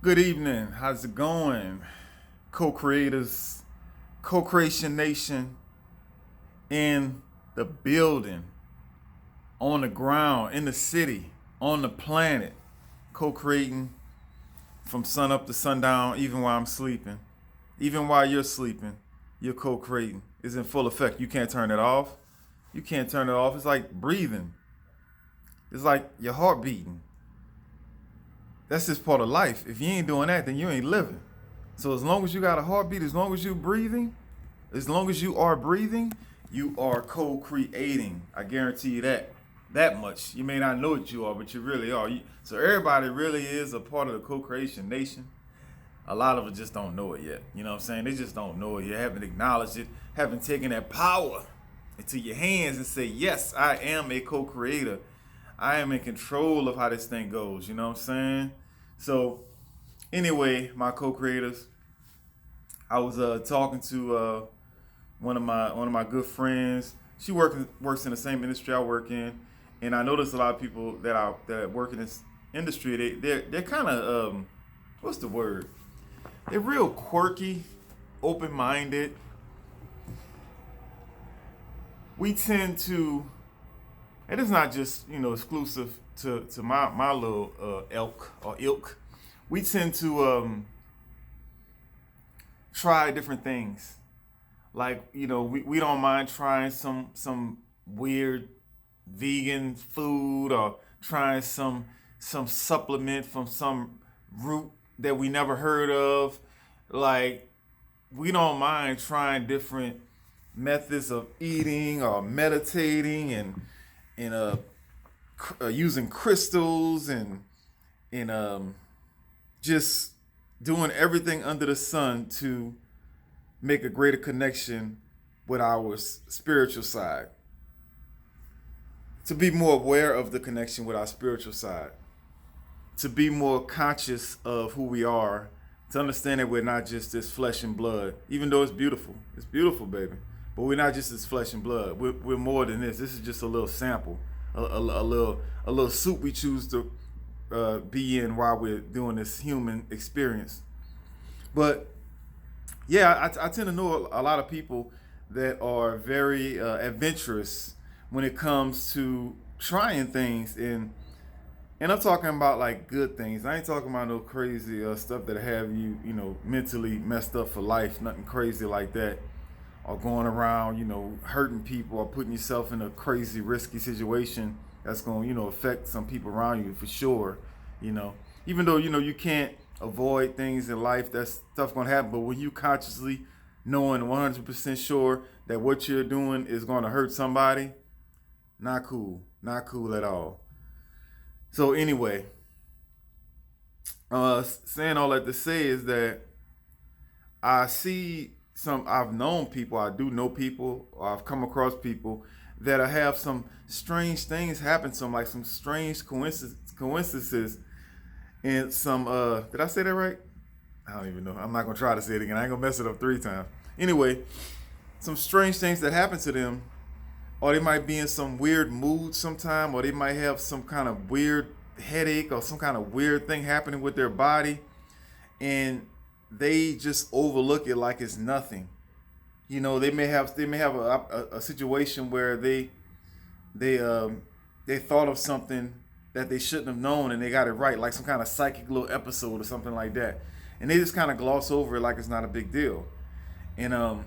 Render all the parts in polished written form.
Good evening. How's it going? Co-creators, co-creation nation in the building, on the ground, in the city, on the planet, co-creating from sun up to sundown, even while I'm sleeping. Even while you're sleeping, you're co-creating. It's in full effect. You can't turn it off. You can't turn it off. It's like breathing. It's like your heart beating. That's just part of life. If you ain't doing that, then you ain't living. So as long as you got a heartbeat, as long as you breathing, as long as you are breathing, you are co-creating. I guarantee you that. That much. You may not know what you are, but you really are. So everybody really is a part of the co-creation nation. A lot of us just don't know it yet. You know what I'm saying? They just don't know it. You haven't acknowledged it, haven't taken that power into your hands and say, yes, I am a co-creator. I am in control of how this thing goes. You know what I'm saying? So anyway, my co-creators, I was talking to one of my good friends. She works in the same industry I work in, and I noticed a lot of people that work in this industry. They're kind of what's the word? They're real quirky, open-minded. We tend to, and it's not just exclusive to my little elk or ilk. We tend to try different things. Like we don't mind trying some weird vegan food or trying some supplement from some root that we never heard of. Like we don't mind trying different methods of eating or meditating and using crystals and just doing everything under the sun to make a greater connection with our spiritual side, to be more aware of the connection with our spiritual side, to be more conscious of who we are, to understand that we're not just this flesh and blood, even though it's beautiful. It's beautiful, baby. But we're not just this flesh and blood. We're more than this. This is just a little sample, a little soup we choose to be in while we're doing this human experience. But yeah, I tend to know a lot of people that are very adventurous when it comes to trying things, and I'm talking about like good things. I ain't talking about no crazy stuff that have you mentally messed up for life. Nothing crazy like that, or going around hurting people or putting yourself in a crazy risky situation that's going to affect some people around you for sure. Even though you can't avoid things in life, that's stuff going to happen. But when you consciously knowing 100% sure that what you're doing is going to hurt somebody, not cool at all. So anyway, saying all that to say is that I've known people, I do know people, or I've come across people that have some strange things happen to them, like some strange coincidences, and some, did I say that right? I don't even know. I'm not gonna try to say it again. I ain't gonna mess it up 3 times. Anyway, some strange things that happen to them, or they might be in some weird mood sometime, or they might have some kind of weird headache or some kind of weird thing happening with their body, and they just overlook it like it's nothing. They may have a situation where they thought of something that they shouldn't have known and they got it right, like some kind of psychic little episode or something like that, and they just kind of gloss over it like it's not a big deal. And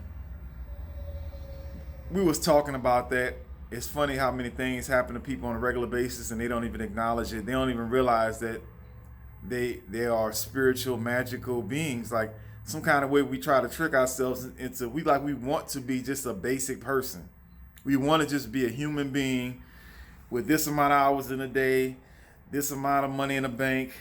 we was talking about that. It's funny how many things happen to people on a regular basis and they don't even acknowledge it. They don't even realize that they are spiritual, magical beings. Like some kind of way we try to trick ourselves into, we want to be just a basic person. We want to just be a human being with this amount of hours in a day, this amount of money in the bank,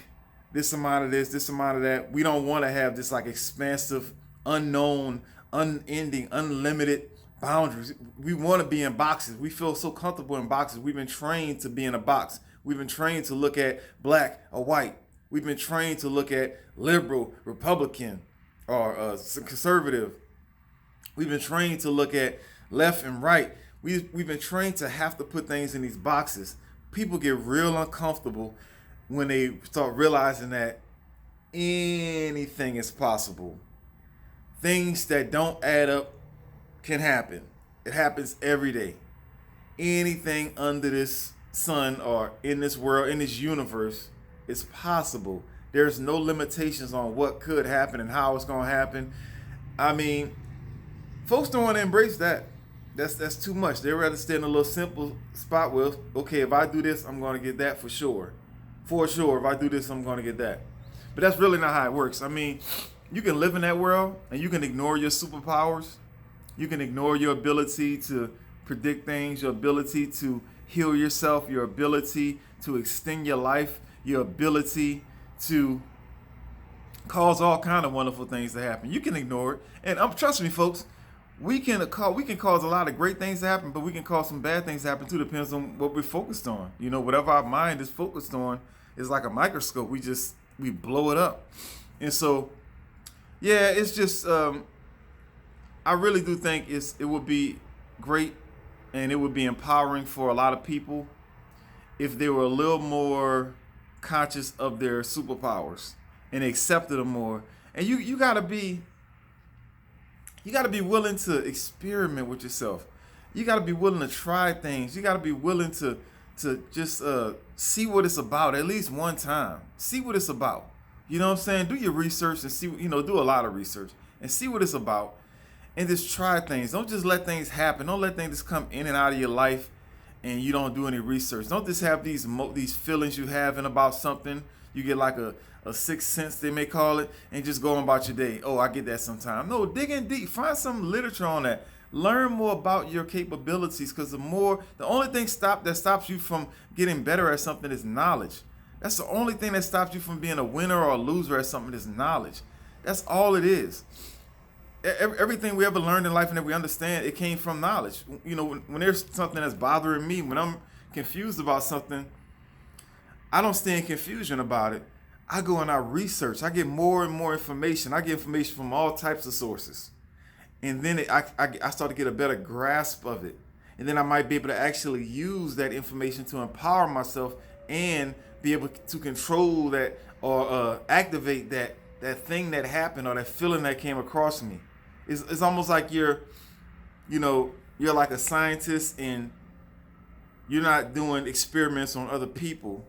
this amount of this amount of that. We don't want to have this like expansive, unknown, unending, unlimited boundaries. We want to be in boxes. We feel so comfortable in boxes. We've been trained to be in a box. We've been trained to look at black or white. We've been trained to look at liberal, Republican, or conservative. We've been trained to look at left and right. We've been trained to have to put things in these boxes. People get real uncomfortable when they start realizing that anything is possible. Things that don't add up can happen. It happens every day. Anything under this sun or in this world, in this universe, is possible. There's no limitations on what could happen and how it's going to happen. I mean, folks don't want to embrace that. That's too much. They'd rather stay in a little simple spot where, okay, if I do this, I'm going to get that for sure. For sure, if I do this, I'm going to get that. But that's really not how it works. I mean, you can live in that world and you can ignore your superpowers. You can ignore your ability to predict things, your ability to heal yourself, your ability to extend your life, your ability to cause all kind of wonderful things to happen. You can ignore it, and trust me, folks. We can cause a lot of great things to happen, but we can cause some bad things to happen too. Depends on what we're focused on. You know, whatever our mind is focused on is like a microscope. We blow it up, and so yeah, it's just I really do think it would be great and it would be empowering for a lot of people if they were a little more conscious of their superpowers and accepted them more. And you gotta be willing to experiment with yourself. You gotta be willing to try things. You gotta be willing to just see what it's about at least one time. See what it's about. You know what I'm saying? Do your research and see. Do a lot of research and see what it's about, and just try things. Don't just let things happen. Don't let things just come in and out of your life, and you don't do any research. Don't just have these feelings you having about something. You get like a sixth sense, they may call it, and just go on about your day. Oh, I get that sometime. No, dig in deep. Find some literature on that. Learn more about your capabilities, because the only thing that stops you from getting better at something is knowledge. That's the only thing that stops you from being a winner or a loser at something is knowledge. That's all it is. Everything we ever learned in life and that we understand, it came from knowledge. When there's something that's bothering me, when I'm confused about something, I don't stay in confusion about it. I go and I research. I get more and more information. I get information from all types of sources. And then I start to get a better grasp of it. And then I might be able to actually use that information to empower myself and be able to control that or activate that thing that happened or that feeling that came across me. It's almost like you're like a scientist and you're not doing experiments on other people.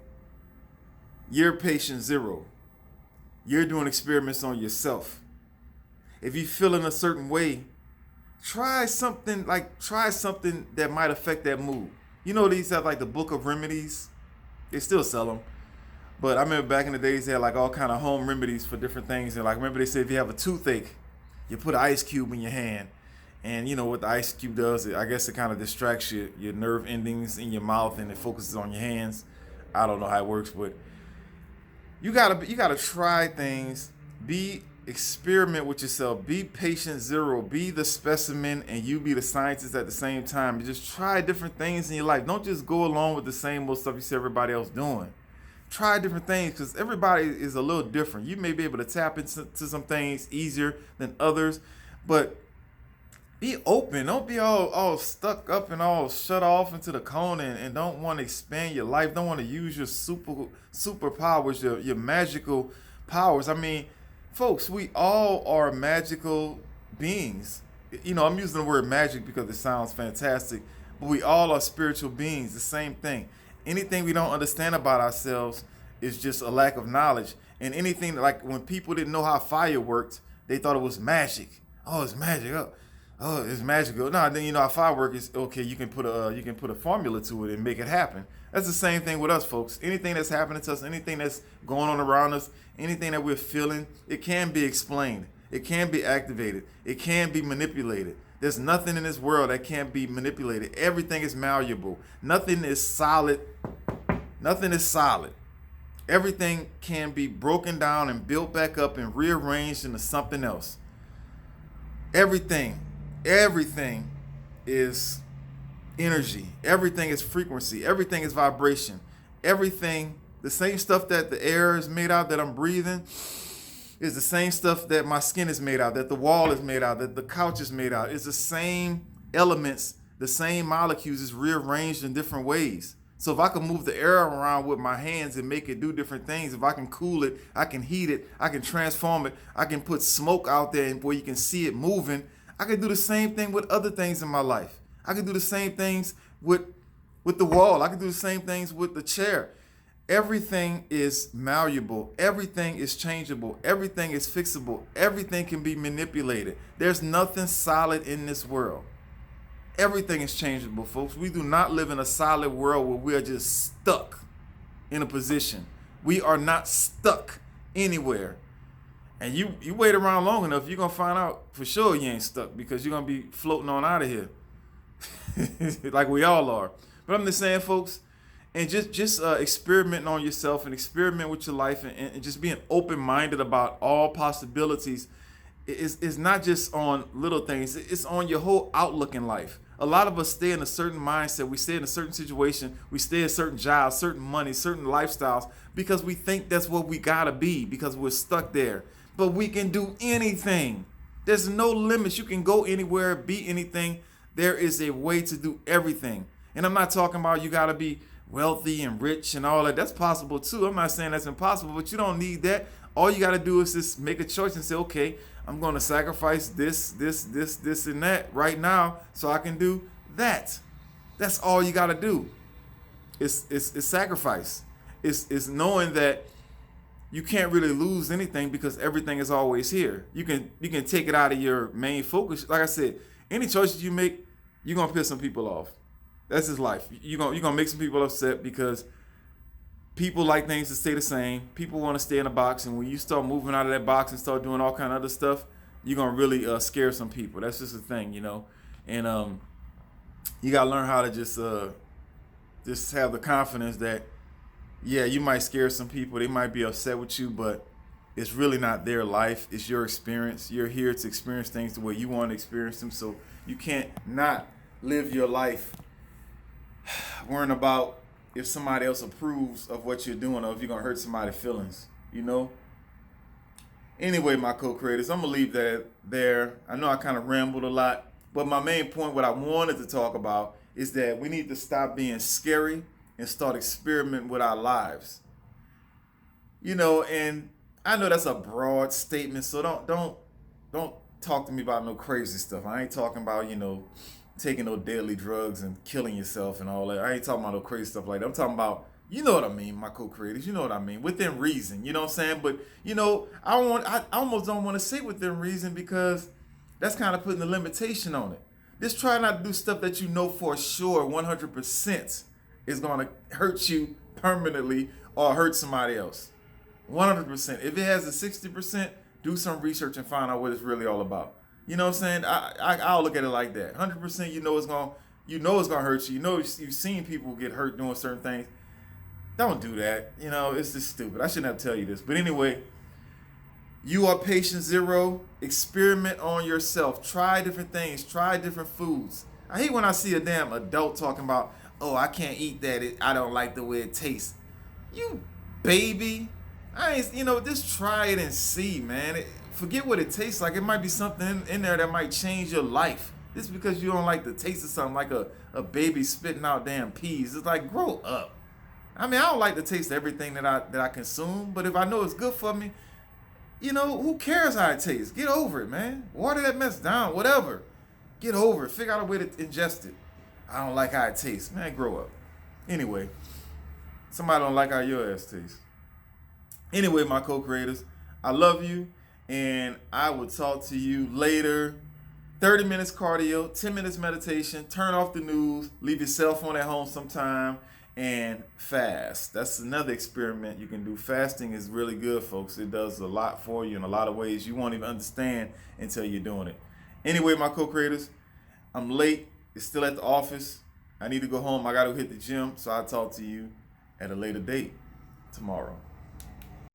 You're patient zero. You're doing experiments on yourself. If you feel in a certain way, try something that might affect that mood. These have like the Book of Remedies. They still sell them. But I remember back in the days, they had like all kind of home remedies for different things. And like, remember they said if you have a toothache, you put an ice cube in your hand. And you know what the ice cube does? I guess it kind of distracts your nerve endings in your mouth and it focuses on your hands. I don't know how it works, but you gotta try things. Experiment with yourself. Be patient zero. Be the specimen and you be the scientist at the same time. You just try different things in your life. Don't just go along with the same old stuff you see everybody else doing. Try different things because everybody is a little different. You may be able to tap into some things easier than others, but be open. Don't be all stuck up and all shut off into the cone and don't want to expand your life. Don't want to use your superpowers, your magical powers. I mean, folks, we all are magical beings. I'm using the word magic because it sounds fantastic, but we all are spiritual beings, the same thing. Anything we don't understand about ourselves is just a lack of knowledge. And anything like when people didn't know how fire worked, they thought it was magic. Oh, it's magic. Oh, it's magical. No, then how firework is okay. You can put a formula to it and make it happen. That's the same thing with us, folks. Anything that's happening to us, anything that's going on around us, anything that we're feeling, it can be explained. It can be activated. It can be manipulated. There's nothing in this world that can't be manipulated. Everything is malleable. Nothing is solid. Nothing is solid. Everything can be broken down and built back up and rearranged into something else. Everything is energy. Everything is frequency. Everything is vibration. Everything, the same stuff that the air is made out that I'm breathing is the same stuff that my skin is made out, that the wall is made out, that the couch is made out. It's the same elements, the same molecules is rearranged in different ways. So if I can move the air around with my hands and make it do different things, if I can cool it, I can heat it, I can transform it, I can put smoke out there where you can see it moving. I can do the same thing with other things in my life. I can do the same things with the wall. I can do the same things with the chair. Everything is malleable. Everything is changeable. Everything is fixable. Everything can be manipulated. There's nothing solid in this world. Everything is changeable, folks. We do not live in a solid world where we are just stuck in a position. We are not stuck anywhere. And you wait around long enough, you're going to find out for sure you ain't stuck, because you're going to be floating on out of here like we all are. But I'm just saying, folks, and just experimenting on yourself and experiment with your life, and just being open-minded about all possibilities is not just on little things. It's on your whole outlook in life. A lot of us stay in a certain mindset. We stay in a certain situation. We stay in certain jobs, certain money, certain lifestyles, because we think that's what we gotta be, because we're stuck there. But we can do anything. There's no limits. You can go anywhere, be anything. There is a way to do everything. And I'm not talking about you gotta be wealthy and rich and all that. That's possible too. I'm not saying that's impossible, but you don't need that. All you gotta do is just make a choice and say, okay, I'm going to sacrifice this, and that right now so I can do that. That's all you got to do. It's sacrifice. It's knowing that you can't really lose anything, because everything is always here. You can take it out of your main focus. Like I said, any choices you make, you're going to piss some people off. That's just life. You're gonna make some people upset, because people like things to stay the same. People want to stay in a box, and when you start moving out of that box and start doing all kind of other stuff, you're gonna really scare some people. That's just a thing, you know. And you gotta learn how to just have the confidence that, yeah, you might scare some people. They might be upset with you, but it's really not their life. It's your experience. You're here to experience things the way you want to experience them. So you can't not live your life worrying about if somebody else approves of what you're doing, or if you're going to hurt somebody's feelings, you know? Anyway, my co-creators, I'm going to leave that there. I know I kind of rambled a lot, but my main point, what I wanted to talk about, is that we need to stop being scary and start experimenting with our lives. You know, and I know that's a broad statement, so don't talk to me about no crazy stuff. I ain't talking about, you know, taking no deadly drugs and killing yourself and all that. I ain't talking about no crazy stuff like that. I'm talking about, you know what I mean, my co-creators, you know what I mean, within reason, you know what I'm saying? But, you know, I almost don't want to say within reason, because that's kind of putting a limitation on it. Just try not to do stuff that you know for sure 100% is going to hurt you permanently or hurt somebody else. 100%. If it has a 60%, do some research and find out what it's really all about. You know what I'm saying? I'll look at it like that. 100%, you know it's gonna hurt you. You know you've seen people get hurt doing certain things. Don't do that. You know, it's just stupid. I shouldn't have to tell you this. But anyway, you are patient zero. Experiment on yourself. Try different things. Try different foods. I hate when I see a damn adult talking about, oh, I can't eat that. I don't like the way it tastes. You baby. Just try it and see, man. Forget what it tastes like. It might be something in there that might change your life. Just because you don't like the taste of something, like a baby spitting out damn peas. It's like, grow up. I mean, I don't like the taste of everything that I consume, but if I know it's good for me, you know, who cares how it tastes? Get over it, man. Water that mess down, whatever. Get over it. Figure out a way to ingest it. I don't like how it tastes. Man, grow up. Anyway, somebody don't like how your ass tastes. Anyway, my co-creators, I love you, and I will talk to you later. 30 minutes cardio, 10 minutes meditation, turn off the news, leave your cell phone at home sometime, and fast. That's another experiment you can do. Fasting is really good, folks. It does a lot for you in a lot of ways you won't even understand until you're doing it. Anyway, my co-creators, I'm late. It's still at the office. I need to go home. I got to hit the gym, so I'll talk to you at a later date tomorrow.